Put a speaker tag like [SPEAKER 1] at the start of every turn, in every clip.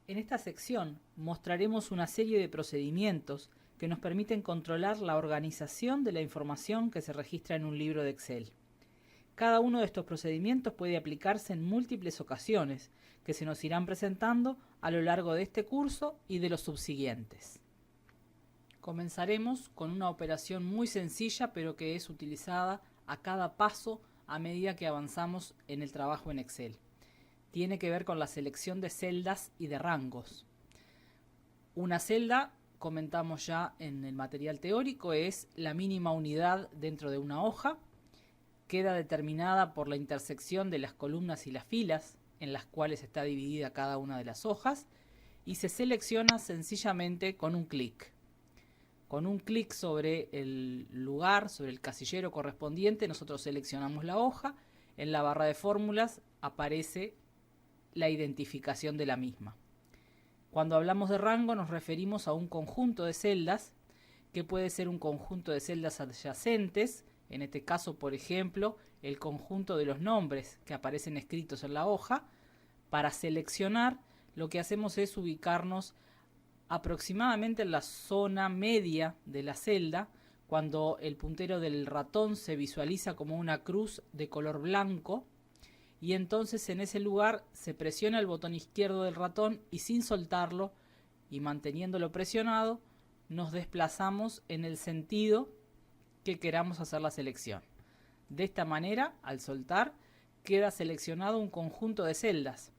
[SPEAKER 1] En esta sección mostraremos una serie de procedimientos que nos permiten controlar la organización de la información que se registra en un libro de Excel. Cada uno de estos procedimientos puede aplicarse en múltiples ocasiones, que se nos irán presentando a lo largo de este curso y de los subsiguientes. Comenzaremos con una operación muy sencilla, pero que es utilizada a cada paso a medida que avanzamos en el trabajo en Excel. Tiene que ver con la selección de celdas y de rangos. Una celda, comentamos ya en el material teórico, es la mínima unidad dentro de una hoja. Queda determinada por la intersección de las columnas y las filas en las cuales está dividida cada una de las hojas y se selecciona sencillamente con un clic. Con un clic sobre el lugar, sobre el casillero correspondiente, nosotros seleccionamos la hoja. En la barra de fórmulas aparece la identificación de la misma. Cuando hablamos de rango nos referimos a un conjunto de celdas, que puede ser un conjunto de celdas adyacentes, en este caso, por ejemplo, el conjunto de los nombres que aparecen escritos en la hoja. Para seleccionar, lo que hacemos es ubicarnos aproximadamente en la zona media de la celda, cuando el puntero del ratón se visualiza como una cruz de color blanco, y entonces en ese lugar se presiona el botón izquierdo del ratón y sin soltarlo y manteniéndolo presionado, nos desplazamos en el sentido que queramos hacer la selección. De esta manera, al soltar, queda seleccionado un conjunto de celdas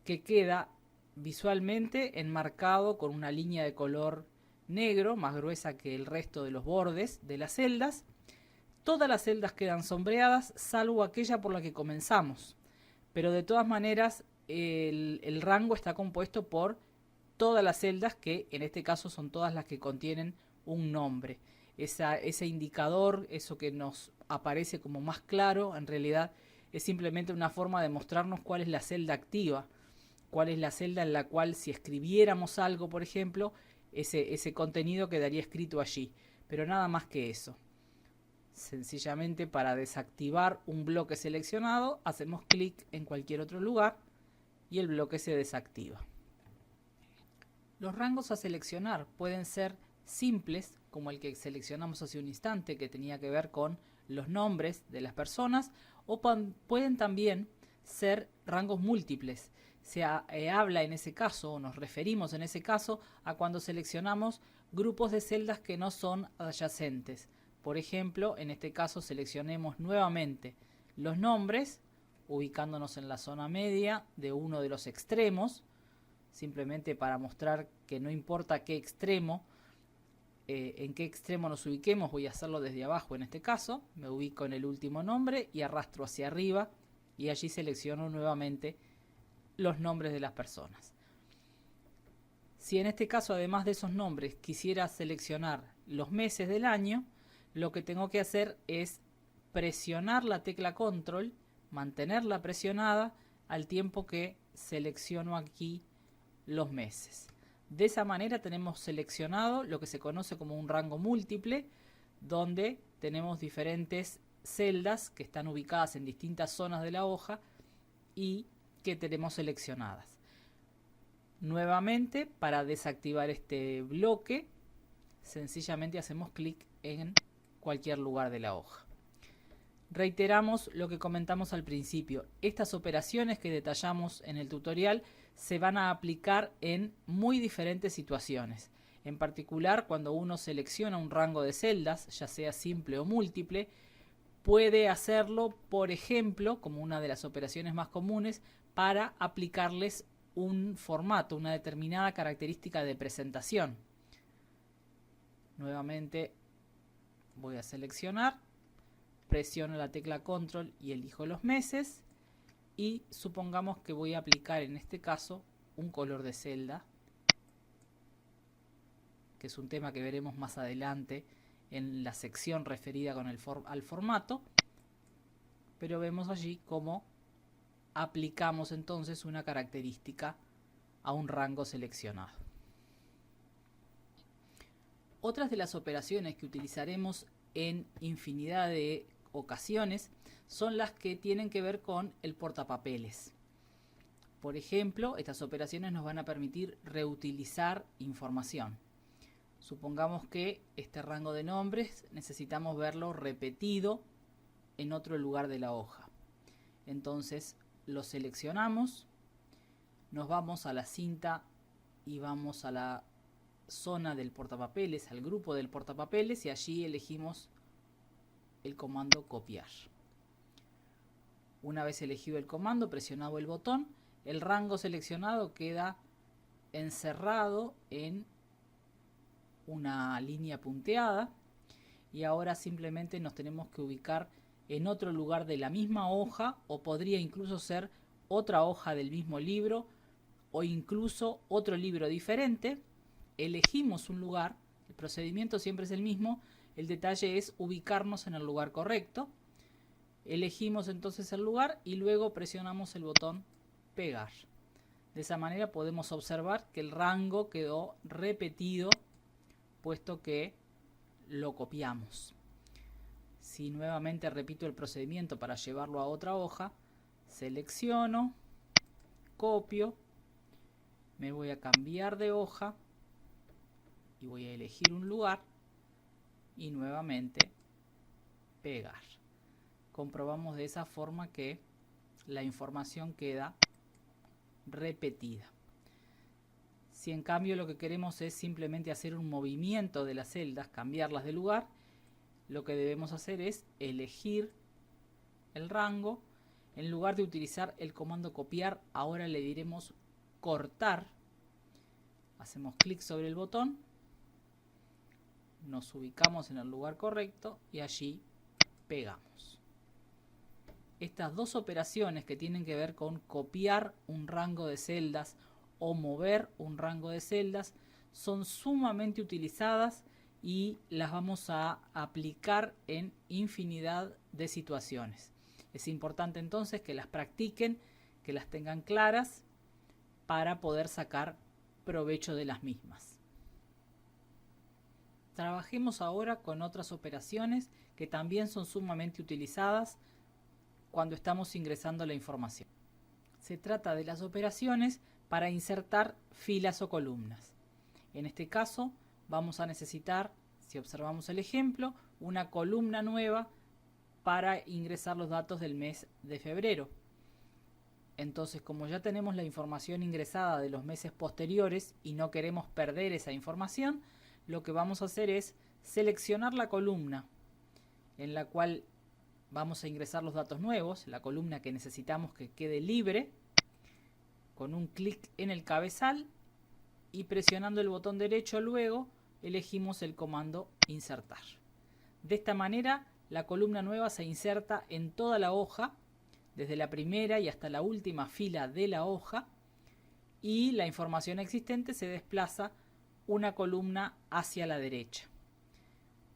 [SPEAKER 1] que queda visualmente enmarcado con una línea de color negro, más gruesa que el resto de los bordes de las celdas. Todas las celdas quedan sombreadas, salvo aquella por la que comenzamos. Pero de todas maneras, el rango está compuesto por todas las celdas, que en este caso son todas las que contienen un nombre. Ese indicador, eso que nos aparece como más claro, en realidad es simplemente una forma de mostrarnos cuál es la celda activa, cuál es la celda en la cual, si escribiéramos algo, por ejemplo, ese contenido quedaría escrito allí. Pero nada más que eso. Sencillamente, para desactivar un bloque seleccionado, hacemos clic en cualquier otro lugar y el bloque se desactiva. Los rangos a seleccionar pueden ser simples, como el que seleccionamos hace un instante, que tenía que ver con los nombres de las personas, o pueden también ser rangos múltiples. Se habla en ese caso, o nos referimos en ese caso, a cuando seleccionamos grupos de celdas que no son adyacentes. Por ejemplo, en este caso seleccionemos nuevamente los nombres, ubicándonos en la zona media de uno de los extremos, simplemente para mostrar que no importa qué extremo, en qué extremo nos ubiquemos. Voy a hacerlo desde abajo en este caso. Me ubico en el último nombre y arrastro hacia arriba y allí selecciono nuevamente los nombres de las personas. Si en este caso, además de esos nombres, quisiera seleccionar los meses del año, lo que tengo que hacer es presionar la tecla control, mantenerla presionada al tiempo que selecciono aquí los meses. De esa manera tenemos seleccionado lo que se conoce como un rango múltiple, donde tenemos diferentes celdas que están ubicadas en distintas zonas de la hoja y que tenemos seleccionadas. Nuevamente, para desactivar este bloque, sencillamente hacemos clic en cualquier lugar de la hoja. Reiteramos lo que comentamos al principio. Estas operaciones que detallamos en el tutorial se van a aplicar en muy diferentes situaciones. En particular, cuando uno selecciona un rango de celdas, ya sea simple o múltiple, puede hacerlo, por ejemplo, como una de las operaciones más comunes, para aplicarles un formato, una determinada característica de presentación. Nuevamente voy a seleccionar, presiono la tecla control y elijo los meses, y supongamos que voy a aplicar en este caso un color de celda, que es un tema que veremos más adelante en la sección referida con al formato, pero vemos allí cómo aplicamos entonces una característica a un rango seleccionado. Otras de las operaciones que utilizaremos en infinidad de ocasiones son las que tienen que ver con el portapapeles. Por ejemplo, estas operaciones nos van a permitir reutilizar información. Supongamos que este rango de nombres necesitamos verlo repetido en otro lugar de la hoja. Entonces lo seleccionamos, nos vamos a la cinta y vamos a la zona del portapapeles, al grupo del portapapeles, y allí elegimos el comando copiar. Una vez elegido el comando, presionado el botón, el rango seleccionado queda encerrado en una línea punteada y ahora simplemente nos tenemos que ubicar en otro lugar de la misma hoja, o podría incluso ser otra hoja del mismo libro o incluso otro libro diferente. Elegimos un lugar, el procedimiento siempre es el mismo, el detalle es ubicarnos en el lugar correcto. Elegimos entonces el lugar y luego presionamos el botón pegar. De esa manera podemos observar que el rango quedó repetido puesto que lo copiamos. Si nuevamente repito el procedimiento para llevarlo a otra hoja, selecciono, copio, me voy a cambiar de hoja y voy a elegir un lugar y nuevamente pegar. Comprobamos de esa forma que la información queda repetida. Si en cambio lo que queremos es simplemente hacer un movimiento de las celdas, cambiarlas de lugar, lo que debemos hacer es elegir el rango. En lugar de utilizar el comando copiar, ahora le diremos cortar. Hacemos clic sobre el botón, nos ubicamos en el lugar correcto y allí pegamos. Estas dos operaciones que tienen que ver con copiar un rango de celdas o mover un rango de celdas son sumamente utilizadas y las vamos a aplicar en infinidad de situaciones. Es importante entonces que las practiquen, que las tengan claras para poder sacar provecho de las mismas. Trabajemos ahora con otras operaciones que también son sumamente utilizadas cuando estamos ingresando la información. Se trata de las operaciones para insertar filas o columnas. En este caso vamos a necesitar, si observamos el ejemplo, una columna nueva para ingresar los datos del mes de febrero. Entonces, como ya tenemos la información ingresada de los meses posteriores y no queremos perder esa información, lo que vamos a hacer es seleccionar la columna en la cual vamos a ingresar los datos nuevos, la columna que necesitamos que quede libre, con un clic en el cabezal y presionando el botón derecho luego elegimos el comando insertar. De esta manera la columna nueva se inserta en toda la hoja, desde la primera y hasta la última fila de la hoja, y la información existente se desplaza una columna hacia la derecha.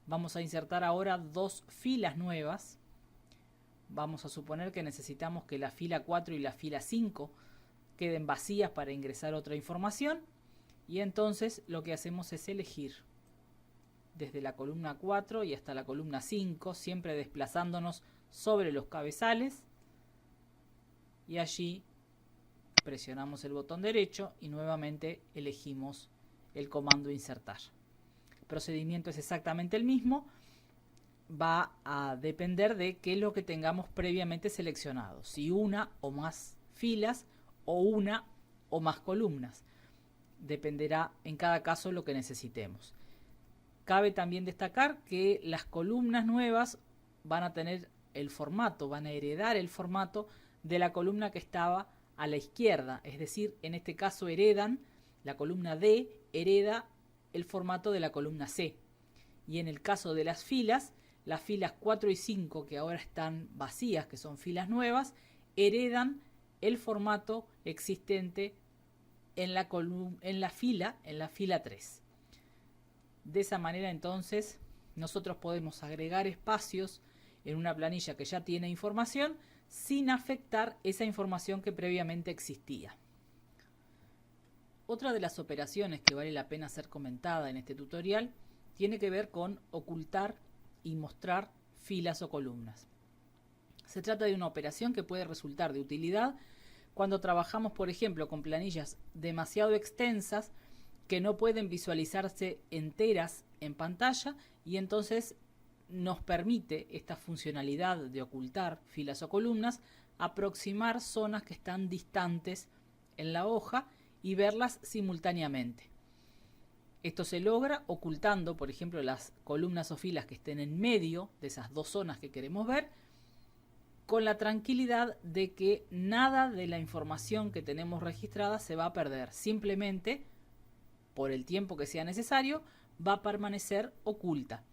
[SPEAKER 1] Vamos a insertar ahora dos filas nuevas. Vamos a suponer que necesitamos que la fila 4 y la fila 5 queden vacías para ingresar otra información, y entonces lo que hacemos es elegir desde la columna 4 y hasta la columna 5, siempre desplazándonos sobre los cabezales, y allí presionamos el botón derecho y nuevamente elegimos el comando insertar. El procedimiento es exactamente el mismo, va a depender de qué es lo que tengamos previamente seleccionado, si una o más filas o una o más columnas. Dependerá en cada caso lo que necesitemos. Cabe también destacar que las columnas nuevas van a tener el formato, van a heredar el formato de la columna que estaba a la izquierda, es decir, en este caso heredan, la columna D hereda el formato de la columna C, y en el caso de las filas 4 y 5, que ahora están vacías, que son filas nuevas, heredan el formato existente en la fila 3. De esa manera entonces nosotros podemos agregar espacios en una planilla que ya tiene información sin afectar esa información que previamente existía. Otra de las operaciones que vale la pena ser comentada en este tutorial tiene que ver con ocultar y mostrar filas o columnas. Se trata de una operación que puede resultar de utilidad cuando trabajamos, por ejemplo, con planillas demasiado extensas que no pueden visualizarse enteras en pantalla, y entonces nos permite esta funcionalidad de ocultar filas o columnas, aproximar zonas que están distantes en la hoja y verlas simultáneamente. Esto se logra ocultando, por ejemplo, las columnas o filas que estén en medio de esas dos zonas que queremos ver, con la tranquilidad de que nada de la información que tenemos registrada se va a perder. Simplemente, por el tiempo que sea necesario, va a permanecer oculta.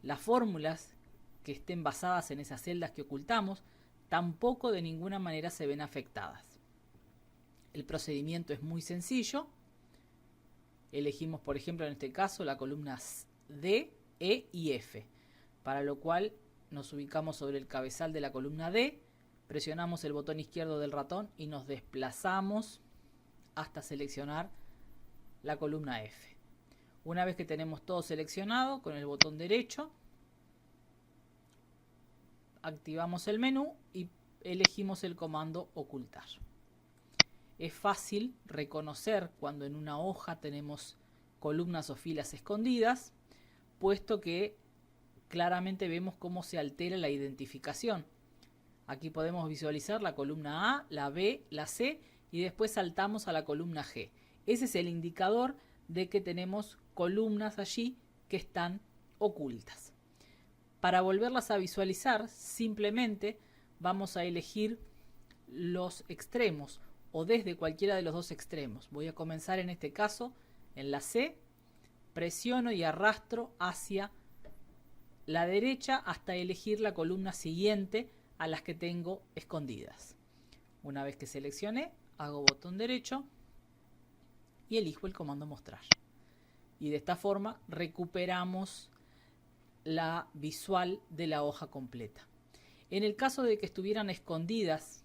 [SPEAKER 1] Las fórmulas que estén basadas en esas celdas que ocultamos tampoco de ninguna manera se ven afectadas. El procedimiento es muy sencillo. Elegimos, por ejemplo, en este caso, la columna D, E y F, para lo cual nos ubicamos sobre el cabezal de la columna D, presionamos el botón izquierdo del ratón y nos desplazamos hasta seleccionar la columna F. Una vez que tenemos todo seleccionado, con el botón derecho activamos el menú y elegimos el comando ocultar. Es fácil reconocer cuando en una hoja tenemos columnas o filas escondidas, puesto que claramente vemos cómo se altera la identificación. Aquí podemos visualizar la columna A, la B, la C y después saltamos a la columna G. Ese es el indicador de que tenemos columnas allí que están ocultas. Para volverlas a visualizar, simplemente vamos a elegir los extremos o desde cualquiera de los dos extremos. Voy a comenzar en este caso en la C, presiono y arrastro hacia la derecha hasta elegir la columna siguiente a las que tengo escondidas. Una vez que seleccioné, hago botón derecho y elijo el comando mostrar. Y de esta forma recuperamos la visual de la hoja completa. En el caso de que estuvieran escondidas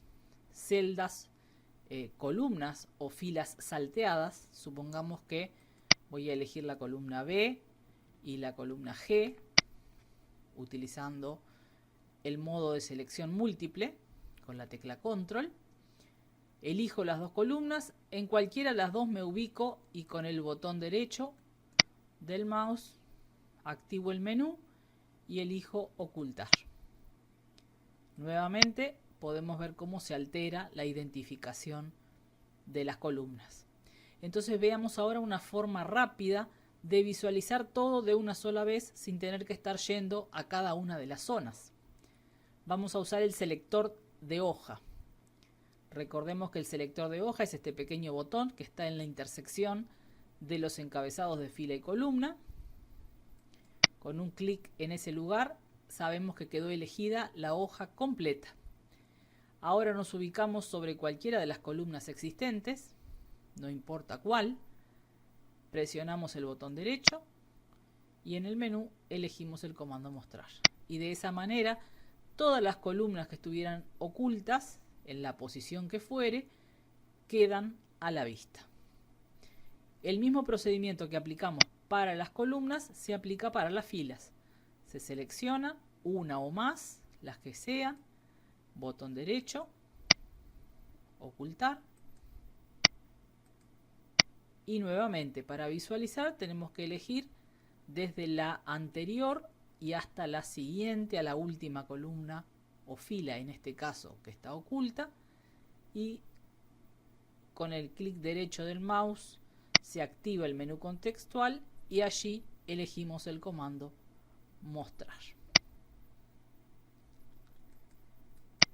[SPEAKER 1] celdas, columnas o filas salteadas, supongamos que voy a elegir la columna B y la columna G utilizando el modo de selección múltiple con la tecla control. Elijo las dos columnas, en cualquiera de las dos me ubico y con el botón derecho del mouse activo el menú y elijo ocultar. Nuevamente podemos ver cómo se altera la identificación de las columnas. Entonces veamos ahora una forma rápida de visualizar todo de una sola vez sin tener que estar yendo a cada una de las zonas. Vamos a usar el selector de hoja. Recordemos que el selector de hoja es este pequeño botón que está en la intersección de los encabezados de fila y columna. Con un clic en ese lugar sabemos que quedó elegida la hoja completa. Ahora nos ubicamos sobre cualquiera de las columnas existentes, no importa cuál. Presionamos el botón derecho y en el menú elegimos el comando mostrar. Y de esa manera todas las columnas que estuvieran ocultas en la posición que fuere quedan a la vista. El mismo procedimiento que aplicamos para las columnas se aplica para las filas. Se selecciona una o más, las que sean, botón derecho, ocultar. Y nuevamente, para visualizar tenemos que elegir desde la anterior y hasta la siguiente a la última columna o fila, en este caso que está oculta, y con el clic derecho del mouse se activa el menú contextual y allí elegimos el comando mostrar.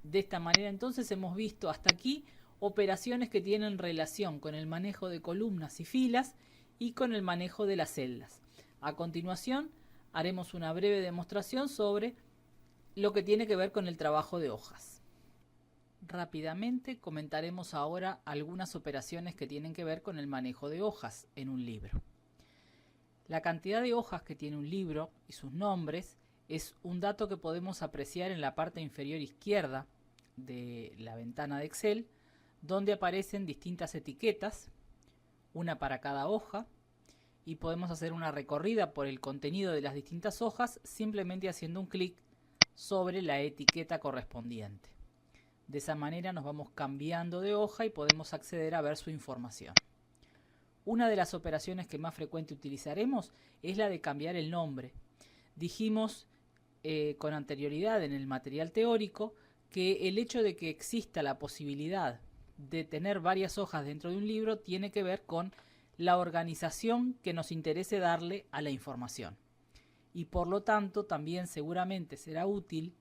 [SPEAKER 1] De esta manera entonces hemos visto hasta aquí operaciones que tienen relación con el manejo de columnas y filas y con el manejo de las celdas. A continuación haremos una breve demostración sobre lo que tiene que ver con el trabajo de hojas. Rápidamente comentaremos ahora algunas operaciones que tienen que ver con el manejo de hojas en un libro. La cantidad de hojas que tiene un libro y sus nombres es un dato que podemos apreciar en la parte inferior izquierda de la ventana de Excel, donde aparecen distintas etiquetas, una para cada hoja, y podemos hacer una recorrida por el contenido de las distintas hojas simplemente haciendo un clic sobre la etiqueta correspondiente. De esa manera nos vamos cambiando de hoja y podemos acceder a ver su información. Una de las operaciones que más frecuente utilizaremos es la de cambiar el nombre. Dijimos con anterioridad en el material teórico que el hecho de que exista la posibilidad de tener varias hojas dentro de un libro tiene que ver con la organización que nos interese darle a la información. Y por lo tanto también seguramente será útil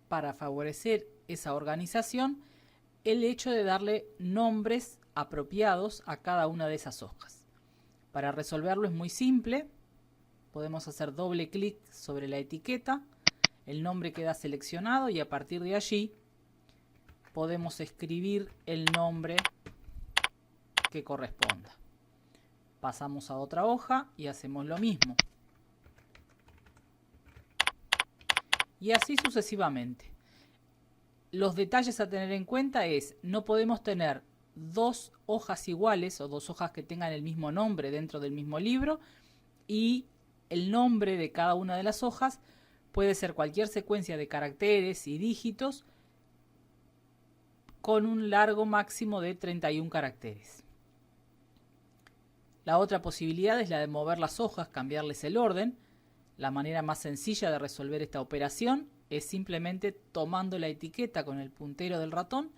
[SPEAKER 1] para favorecer esa organización el hecho de darle nombres apropiados a cada una de esas hojas. Para resolverlo es muy simple. Podemos hacer doble clic sobre la etiqueta, el nombre queda seleccionado y a partir de allí podemos escribir el nombre que corresponda. Pasamos a otra hoja y hacemos lo mismo. Y así sucesivamente. Los detalles a tener en cuenta es, no podemos tener dos hojas iguales o dos hojas que tengan el mismo nombre dentro del mismo libro, y el nombre de cada una de las hojas puede ser cualquier secuencia de caracteres y dígitos con un largo máximo de 31 caracteres. La otra posibilidad es la de mover las hojas, cambiarles el orden. La manera más sencilla de resolver esta operación es simplemente tomando la etiqueta con el puntero del ratón,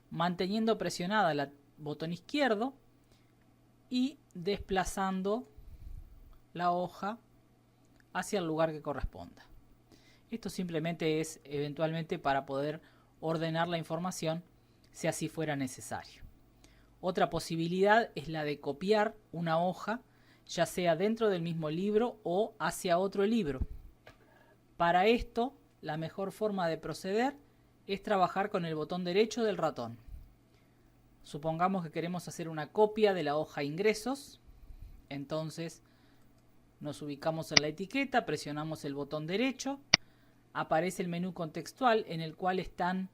[SPEAKER 1] manteniendo presionada el botón izquierdo y desplazando la hoja hacia el lugar que corresponda. Esto simplemente es eventualmente para poder ordenar la información si así fuera necesario. Otra posibilidad es la de copiar una hoja, ya sea dentro del mismo libro o hacia otro libro. Para esto, la mejor forma de proceder es trabajar con el botón derecho del ratón. Supongamos que queremos hacer una copia de la hoja ingresos, entonces nos ubicamos en la etiqueta, presionamos el botón derecho, aparece el menú contextual en el cual están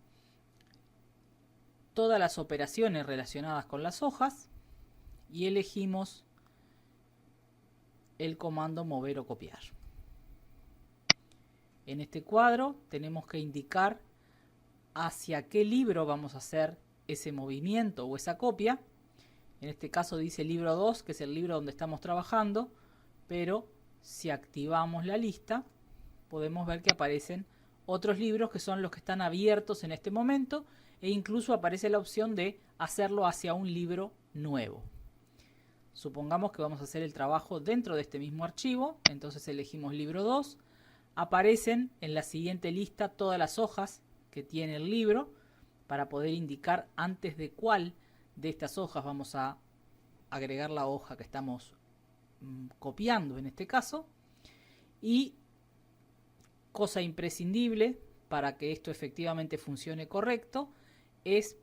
[SPEAKER 1] todas las operaciones relacionadas con las hojas y elegimos el comando mover o copiar. En este cuadro tenemos que indicar hacia qué libro vamos a hacer ese movimiento o esa copia. En este caso dice libro 2, que es el libro donde estamos trabajando, pero si activamos la lista podemos ver que aparecen otros libros que son los que están abiertos en este momento, e incluso aparece la opción de hacerlo hacia un libro nuevo. Supongamos que vamos a hacer el trabajo dentro de este mismo archivo, entonces elegimos libro 2, aparecen en la siguiente lista todas las hojas que tiene el libro para poder indicar antes de cuál de estas hojas vamos a agregar la hoja que estamos copiando en este caso. Y cosa imprescindible para que esto efectivamente funcione correcto es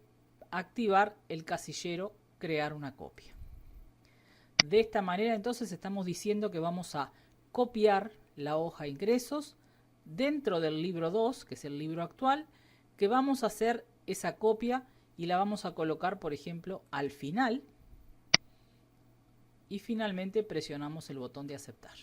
[SPEAKER 1] activar el casillero crear una copia. De esta manera entonces estamos diciendo que vamos a copiar la hoja ingresos dentro del libro 2, que es el libro actual, que vamos a hacer esa copia y la vamos a colocar, por ejemplo, al final, y finalmente presionamos el botón de aceptar.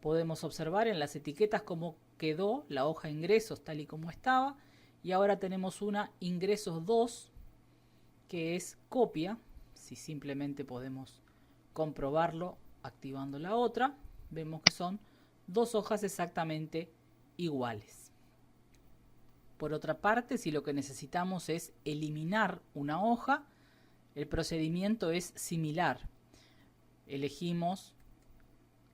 [SPEAKER 1] Podemos observar en las etiquetas cómo quedó la hoja ingresos tal y como estaba, y ahora tenemos una ingresos 2 que es copia. Si simplemente podemos comprobarlo activando la otra, vemos que son dos hojas exactamente iguales. Por otra parte, si lo que necesitamos es eliminar una hoja, el procedimiento es similar. Elegimos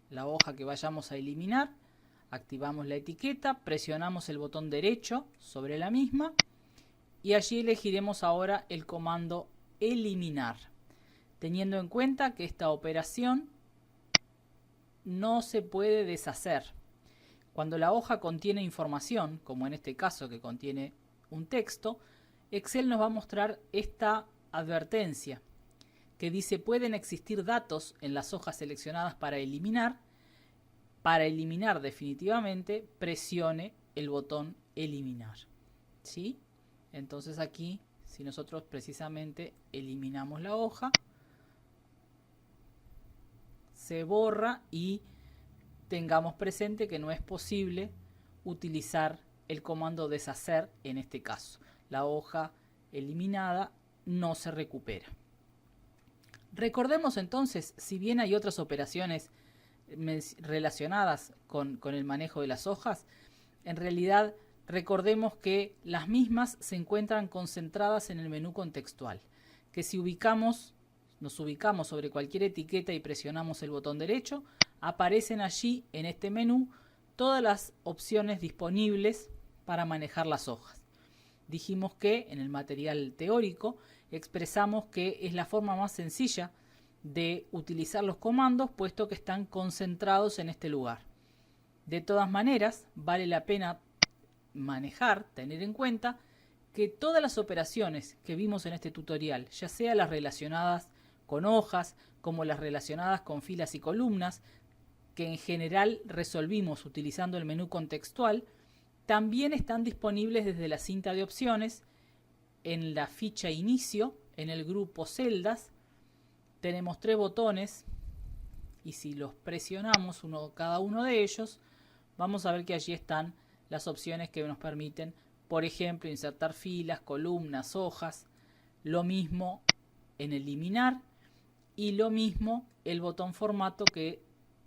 [SPEAKER 1] la hoja que vayamos a eliminar, activamos la etiqueta, presionamos el botón derecho sobre la misma y allí elegiremos ahora el comando eliminar, teniendo en cuenta que esta operación no se puede deshacer. Cuando la hoja contiene información, como en este caso que contiene un texto, Excel nos va a mostrar esta advertencia que dice: pueden existir datos en las hojas seleccionadas para eliminar. Para eliminar definitivamente, presione el botón eliminar. ¿Sí? Entonces aquí, si nosotros precisamente eliminamos la hoja, se borra y tengamos presente que no es posible utilizar el comando deshacer en este caso. La hoja eliminada no se recupera. Recordemos entonces, si bien hay otras operaciones relacionadas con el manejo de las hojas, en realidad recordemos que las mismas se encuentran concentradas en el menú contextual, que si nos ubicamos sobre cualquier etiqueta y presionamos el botón derecho, aparecen allí en este menú todas las opciones disponibles para manejar las hojas. Dijimos que en el material teórico expresamos que es la forma más sencilla de utilizar los comandos, puesto que están concentrados en este lugar. De todas maneras, vale la pena tener en cuenta que todas las operaciones que vimos en este tutorial, ya sea las relacionadas con hojas, como las relacionadas con filas y columnas, que en general resolvimos utilizando el menú contextual, también están disponibles desde la cinta de opciones, en la ficha inicio, en el grupo celdas. Tenemos 3 botones y si los presionamos cada uno de ellos, vamos a ver que allí están las opciones que nos permiten, por ejemplo, insertar filas, columnas, hojas. Lo mismo en eliminar y lo mismo el botón formato que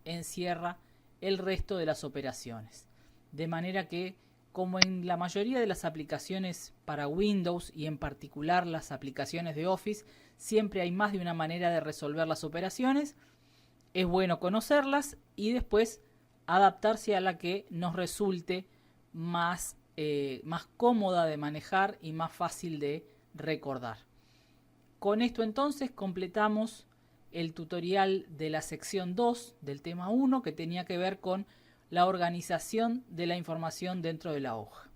[SPEAKER 1] encierra el resto de las operaciones. De manera que, como en la mayoría de las aplicaciones para Windows y en particular las aplicaciones de Office, siempre hay más de una manera de resolver las operaciones. Es bueno conocerlas y después adaptarse a la que nos resulte más cómoda de manejar y más fácil de recordar. Con esto entonces completamos el tutorial de la sección 2 del tema 1, que tenía que ver con la organización de la información dentro de la hoja.